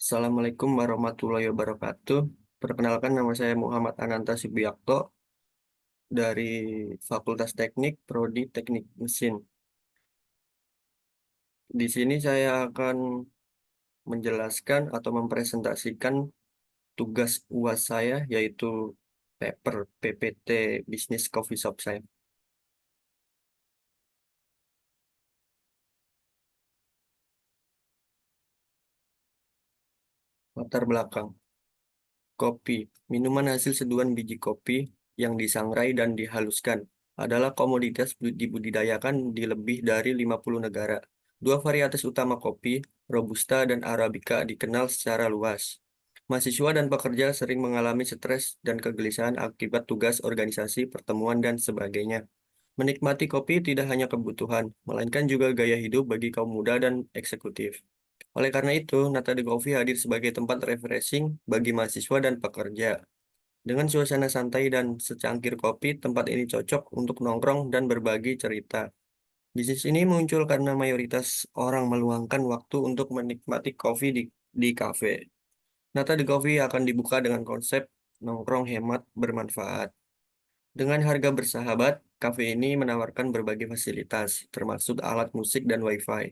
Assalamualaikum warahmatullahi wabarakatuh. Perkenalkan, nama saya Muhammad Ananta Subiakto dari Fakultas Teknik, Prodi Teknik Mesin. Di sini saya akan menjelaskan atau mempresentasikan tugas UAS saya, yaitu paper PPT Business Coffee Shop saya. Latar belakang. Kopi, minuman hasil seduhan biji kopi yang disangrai dan dihaluskan, adalah komoditas dibudidayakan di lebih dari 50 negara. Dua varietas utama kopi, Robusta dan Arabica, dikenal secara luas. Mahasiswa dan pekerja sering mengalami stres dan kegelisahan akibat tugas organisasi, pertemuan, dan sebagainya. Menikmati kopi tidak hanya kebutuhan, melainkan juga gaya hidup bagi kaum muda dan eksekutif. Oleh karena itu, Nata de Coffee hadir sebagai tempat refreshing bagi mahasiswa dan pekerja. Dengan suasana santai dan secangkir kopi, tempat ini cocok untuk nongkrong dan berbagi cerita. Bisnis ini muncul karena mayoritas orang meluangkan waktu untuk menikmati kopi di kafe. Nata de Coffee akan dibuka dengan konsep nongkrong hemat bermanfaat. Dengan harga bersahabat, kafe ini menawarkan berbagai fasilitas, termasuk alat musik dan wifi.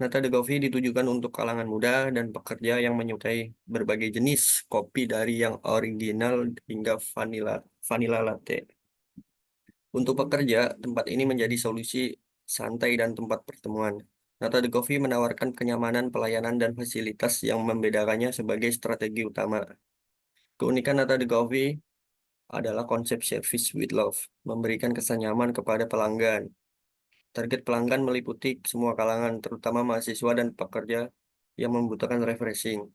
Nata de Coffee ditujukan untuk kalangan muda dan pekerja yang menyukai berbagai jenis kopi dari yang original hingga vanilla latte. Untuk pekerja, tempat ini menjadi solusi santai dan tempat pertemuan. Nata de Coffee menawarkan kenyamanan, pelayanan, dan fasilitas yang membedakannya sebagai strategi utama. Keunikan Nata de Coffee adalah konsep service with love, memberikan kesan nyaman kepada pelanggan. Target pelanggan meliputi semua kalangan, terutama mahasiswa dan pekerja yang membutuhkan refreshing.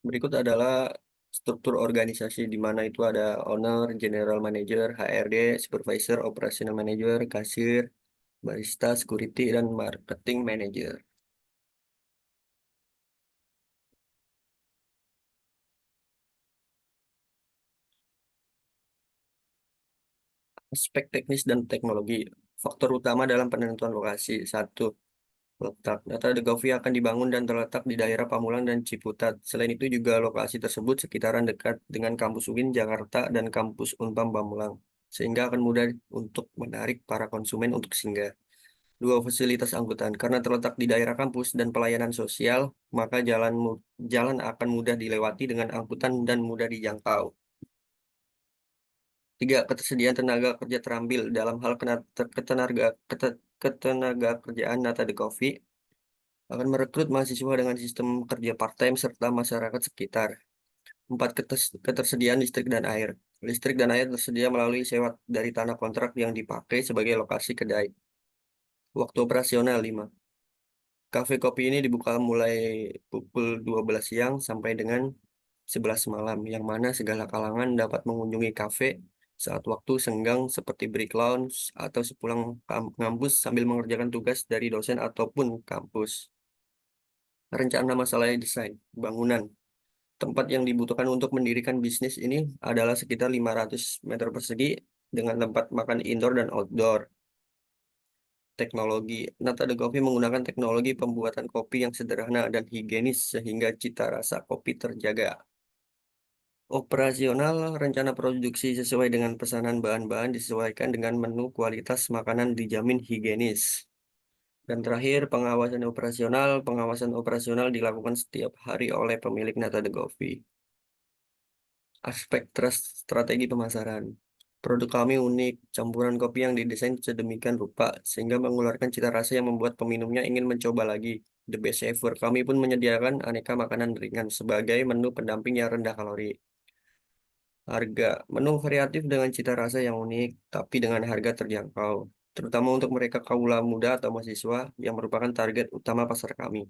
Berikut adalah struktur organisasi, di mana itu ada owner, general manager, HRD, supervisor, operational manager, kasir, barista, security, dan marketing manager. Aspek teknis dan teknologi. Faktor utama dalam penentuan lokasi. Satu, letak. Data The Coffee akan dibangun dan terletak di daerah Pamulang dan Ciputat. Selain itu juga lokasi tersebut sekitaran dekat dengan kampus UIN Jakarta dan kampus Unpam Pamulang, sehingga akan mudah untuk menarik para konsumen untuk singgah. Dua, fasilitas angkutan. Karena terletak di daerah kampus dan pelayanan sosial, maka jalan akan mudah dilewati dengan angkutan dan mudah dijangkau. Tiga, ketersediaan tenaga kerja terambil dalam hal ketenaga kerjaan. Nata de Coffee akan merekrut mahasiswa dengan sistem kerja part-time serta masyarakat sekitar. Empat, ketersediaan listrik dan air. Listrik dan air tersedia melalui sewa dari tanah kontrak yang dipakai sebagai lokasi kedai. Waktu operasional 5. Kafe kopi ini dibuka mulai pukul 12 siang sampai dengan 11 malam, yang mana segala kalangan dapat mengunjungi kafe saat waktu senggang seperti break lounge atau sepulang kampus sambil mengerjakan tugas dari dosen ataupun kampus. Rencana masalah desain bangunan. Tempat yang dibutuhkan untuk mendirikan bisnis ini adalah sekitar 500 meter persegi dengan tempat makan indoor dan outdoor. Teknologi. Nata de Coffee menggunakan teknologi pembuatan kopi yang sederhana dan higienis sehingga cita rasa kopi terjaga. Operasional, rencana produksi sesuai dengan pesanan, bahan-bahan disesuaikan dengan menu, kualitas makanan dijamin higienis. Dan terakhir, pengawasan operasional dilakukan setiap hari oleh pemilik Nata de Coffee. Aspek strategi pemasaran. Produk kami unik, campuran kopi yang didesain sedemikian rupa sehingga mengeluarkan cita rasa yang membuat peminumnya ingin mencoba lagi. The Best Saver, kami pun menyediakan aneka makanan ringan sebagai menu pendamping yang rendah kalori. Harga, menu variatif dengan cita rasa yang unik, tapi dengan harga terjangkau, terutama untuk mereka kaula muda atau mahasiswa yang merupakan target utama pasar kami.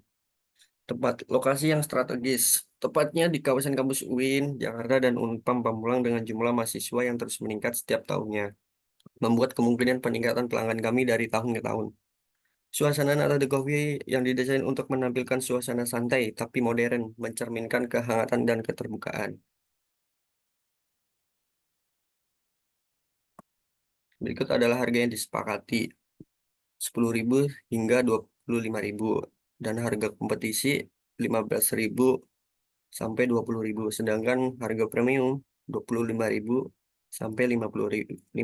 Tempat lokasi yang strategis, tepatnya di kawasan kampus UIN, Jakarta dan Unpam Pamulang dengan jumlah mahasiswa yang terus meningkat setiap tahunnya, membuat kemungkinan peningkatan pelanggan kami dari tahun ke tahun. Suasana Nata de Coffee yang didesain untuk menampilkan suasana santai tapi modern, mencerminkan kehangatan dan keterbukaan. Berikut adalah harga yang disepakati, 10.000 hingga 25.000, dan harga kompetisi 15.000 sampai 20.000, sedangkan harga premium 25.000 sampai 50.000.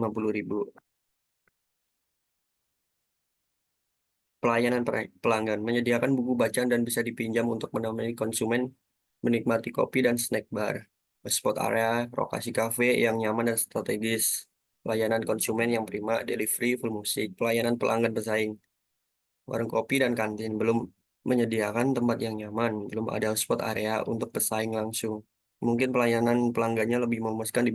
Pelayanan pelanggan menyediakan buku bacaan dan bisa dipinjam untuk menemani konsumen menikmati kopi dan snack bar. Spot area, lokasi kafe yang nyaman dan strategis. Pelayanan konsumen yang prima, delivery, full musik. Pelayanan pelanggan pesaing. Warung kopi dan kantin belum menyediakan tempat yang nyaman, belum ada spot area untuk pesaing langsung. Mungkin pelayanan pelanggannya lebih memuaskan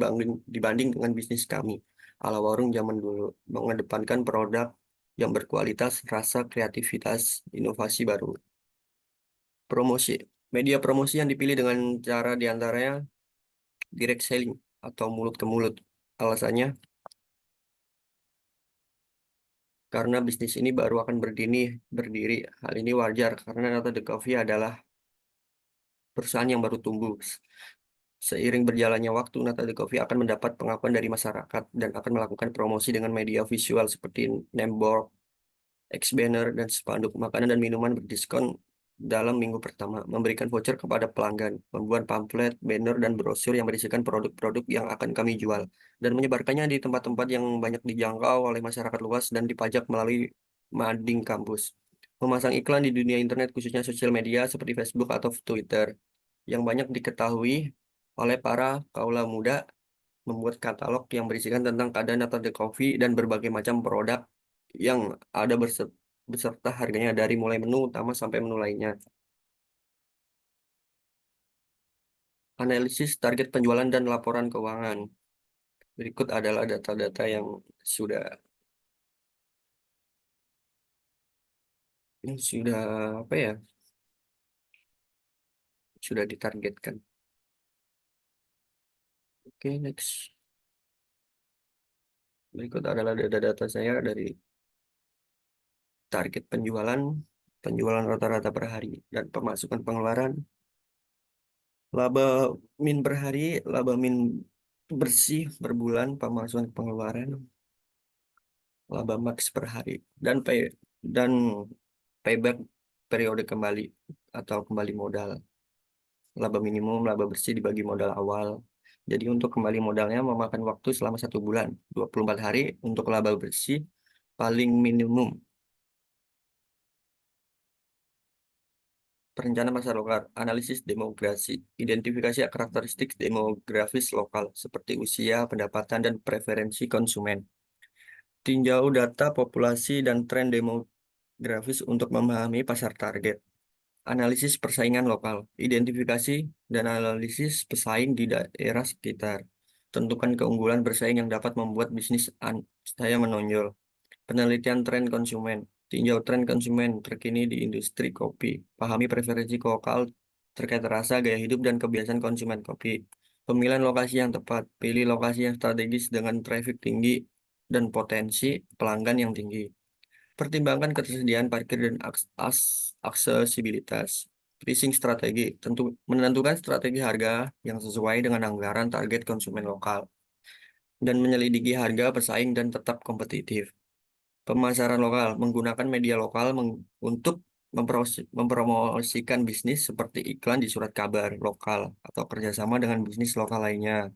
dibanding dengan bisnis kami. Ala warung zaman dulu, mengedepankan produk yang berkualitas, rasa, kreativitas, inovasi baru. Promosi. Media promosi yang dipilih dengan cara diantaranya direct selling atau mulut ke mulut. Alasannya, karena bisnis ini baru akan berdiri. Hal ini wajar karena Nata de Coffee adalah perusahaan yang baru tumbuh. Seiring berjalannya waktu, Nata de Coffee akan mendapat pengakuan dari masyarakat dan akan melakukan promosi dengan media visual seperti name X-Banner, dan spanduk makanan dan minuman berdiskon dalam minggu pertama, memberikan voucher kepada pelanggan, membuat pamflet, banner, dan brosur yang berisikan produk-produk yang akan kami jual, dan menyebarkannya di tempat-tempat yang banyak dijangkau oleh masyarakat luas dan dipajak melalui mading kampus. Memasang iklan di dunia internet, khususnya sosial media seperti Facebook atau Twitter, yang banyak diketahui oleh para kaula muda, membuat katalog yang berisikan tentang keadaan atau the coffee dan berbagai macam produk yang ada beserta harganya dari mulai menu utama sampai menu lainnya. Analisis target penjualan dan laporan keuangan. Berikut adalah data-data sudah yang sudah apa ya? Sudah ditargetkan. Oke, next. Berikut adalah data-data saya dari target penjualan, penjualan rata-rata per hari, dan pemasukan pengeluaran, laba min per hari, laba min bersih per bulan, pemasukan pengeluaran, laba max per hari, dan dan payback periode kembali atau kembali modal. Laba minimum, laba bersih dibagi modal awal. Jadi untuk kembali modalnya memakan waktu selama 1 bulan, 24 hari untuk laba bersih paling minimum. Perencanaan pasar lokal, analisis demografi, identifikasi karakteristik demografis lokal seperti usia, pendapatan, dan preferensi konsumen. Tinjau data populasi dan tren demografis untuk memahami pasar target. Analisis persaingan lokal, identifikasi dan analisis pesaing di daerah sekitar. Tentukan keunggulan bersaing yang dapat membuat bisnis saya menonjol. Penelitian tren konsumen. Tinjau tren konsumen terkini di industri kopi. Pahami preferensi lokal terkait rasa, gaya hidup, dan kebiasaan konsumen kopi. Pemilihan lokasi yang tepat. Pilih lokasi yang strategis dengan traffic tinggi dan potensi pelanggan yang tinggi. Pertimbangkan ketersediaan parkir dan aksesibilitas. Pricing strategi. Menentukan strategi harga yang sesuai dengan anggaran target konsumen lokal. Dan menyelidiki harga pesaing dan tetap kompetitif. Pemasaran lokal menggunakan media lokal untuk mempromosikan bisnis seperti iklan di surat kabar lokal atau kerjasama dengan bisnis lokal lainnya.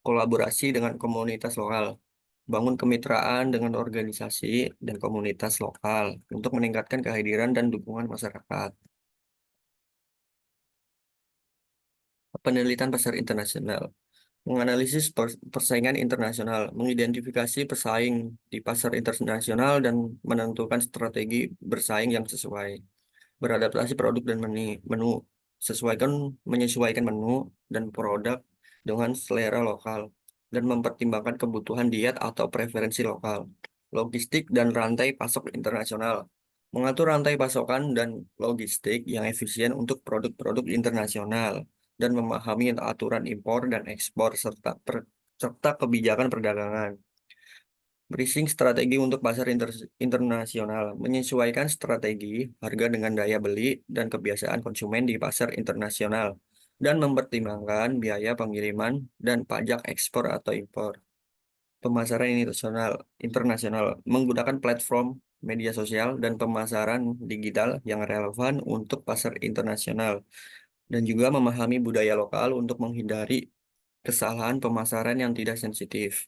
Kolaborasi dengan komunitas lokal, bangun kemitraan dengan organisasi dan komunitas lokal untuk meningkatkan kehadiran dan dukungan masyarakat. Penelitian pasar internasional. Menganalisis persaingan internasional, mengidentifikasi pesaing di pasar internasional dan menentukan strategi bersaing yang sesuai. Beradaptasi produk dan menu, menyesuaikan menu dan produk dengan selera lokal dan mempertimbangkan kebutuhan diet atau preferensi lokal. Logistik dan rantai pasok internasional. Mengatur rantai pasokan dan logistik yang efisien untuk produk-produk internasional dan memahami aturan impor dan ekspor serta kebijakan perdagangan. Bracing strategi untuk pasar internasional, menyesuaikan strategi harga dengan daya beli dan kebiasaan konsumen di pasar internasional, dan mempertimbangkan biaya pengiriman dan pajak ekspor atau impor. Pemasaran internasional menggunakan platform media sosial dan pemasaran digital yang relevan untuk pasar internasional, dan juga memahami budaya lokal untuk menghindari kesalahan pemasaran yang tidak sensitif.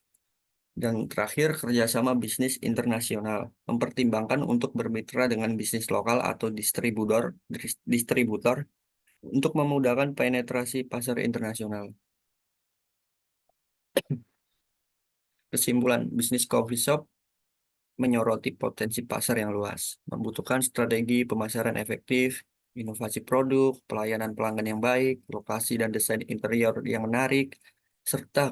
Dan terakhir, kerjasama bisnis internasional. Mempertimbangkan untuk bermitra dengan bisnis lokal atau distributor untuk memudahkan penetrasi pasar internasional. Kesimpulan, bisnis coffee shop menyoroti potensi pasar yang luas, membutuhkan strategi pemasaran efektif, inovasi produk, pelayanan pelanggan yang baik, lokasi dan desain interior yang menarik, serta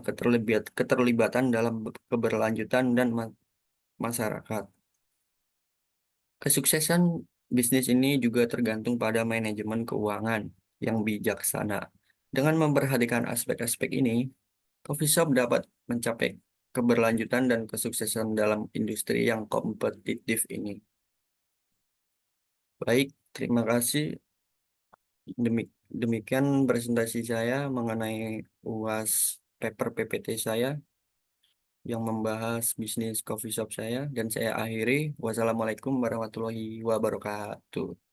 keterlibatan dalam keberlanjutan dan masyarakat. Kesuksesan bisnis ini juga tergantung pada manajemen keuangan yang bijaksana. Dengan memperhatikan aspek-aspek ini, coffee shop dapat mencapai keberlanjutan dan kesuksesan dalam industri yang kompetitif ini. Baik, terima kasih. Demikian presentasi saya mengenai UAS paper PPT saya yang membahas bisnis coffee shop saya, dan saya akhiri. Wassalamualaikum warahmatullahi wabarakatuh.